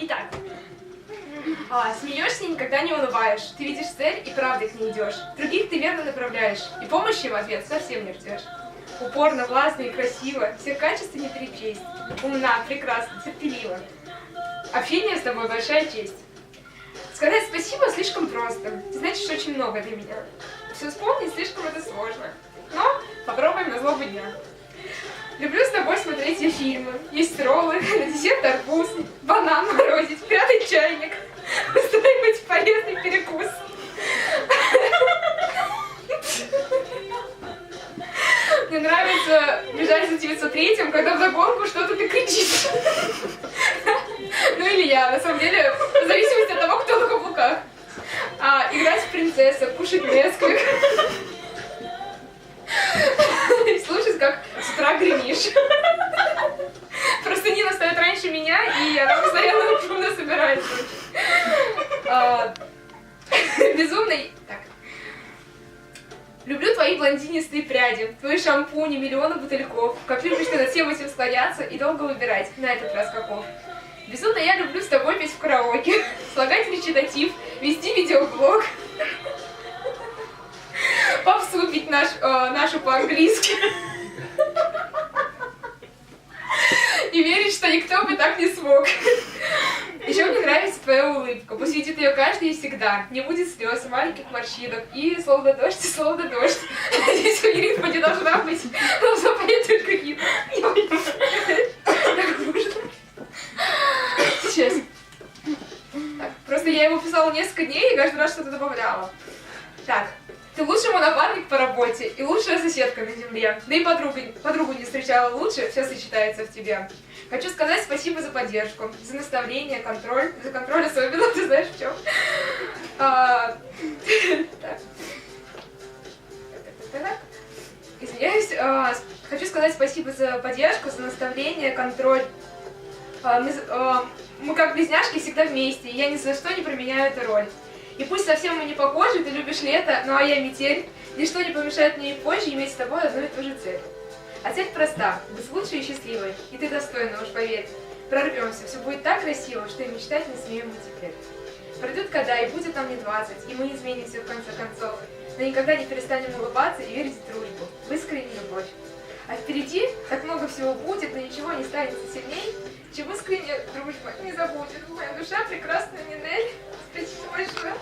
Итак, смеешься и никогда не улыбаешь. Ты видишь цель и правда к ней идешь. Других ты верно направляешь. И помощи в ответ совсем не ждешь. Упорно, властно и красиво. Все качества не перечесть. Умна, прекрасна, терпелива. Общение с тобой большая честь. Сказать спасибо слишком просто. Ты значишь очень много для меня. Все вспомнить слишком это сложно. Но попробуем на злобу дня. Люблю с тобой смотреть все фильмы. Есть роллы, на десерт арбуз, банан морозить, пятый чайник. Устраивать полезный перекус. Мне нравится бежать за 903-м, когда вдогонку что-то ты кричишь. Ну или я, на самом деле, в зависимости от того, кто на каблуках. Играть в принцессу, кушать несквик. И слушать, как с утра гремишь. Просто Нина встает раньше меня, и она постоянно шумно собирается. Безумный... Так. Люблю твои блондинистые пряди, твои шампуни, миллионы бутыльков. Как любишь ты над всем этим склоняться и долго выбирать, на этот раз каков. Безумно я люблю с тобой петь в караоке, слагать речитатив, вести видеоблог. Попсу пить нашу по-английски. И верить, что никто бы так не смог. Еще мне нравится твоя улыбка. Пусть видит ее каждый и всегда. Не будет слез, маленьких морщинок. И словно дождь, и словно дождь. Здесь ритма не должна быть. Должна понять только ритм. Так можно. Сейчас. Так, просто я его писала несколько дней и каждый раз что-то добавляла. Так. Ты лучший мой напарник по работе и лучшая соседка на земле. Да и подругу не встречала лучше, все сочетается в тебе. Хочу сказать спасибо за поддержку, за наставление, контроль. За контроль особенно, ты знаешь в чем. Извиняюсь. Хочу сказать спасибо за поддержку, за наставление, контроль. Мы как близняшки всегда вместе, и я ни за что не променяю эту роль. И пусть совсем мы не похожи, ты любишь лето, ну а я метель, ничто не помешает мне и позже иметь с тобой одну и ту же цель. А цель проста, быть лучшей и счастливой, и ты достойна, уж поверь. Прорвемся, все будет так красиво, что и мечтать не смеем мы теперь. Пройдут года, и будет нам не 20, и мы изменимся в конце концов, но никогда не перестанем улыбаться и верить в дружбу, в искреннюю любовь. А впереди так много всего будет, но ничего не станет сильней, чем искренняя дружба не забудет. Моя душа прекрасная Нинель. Спасибо большое.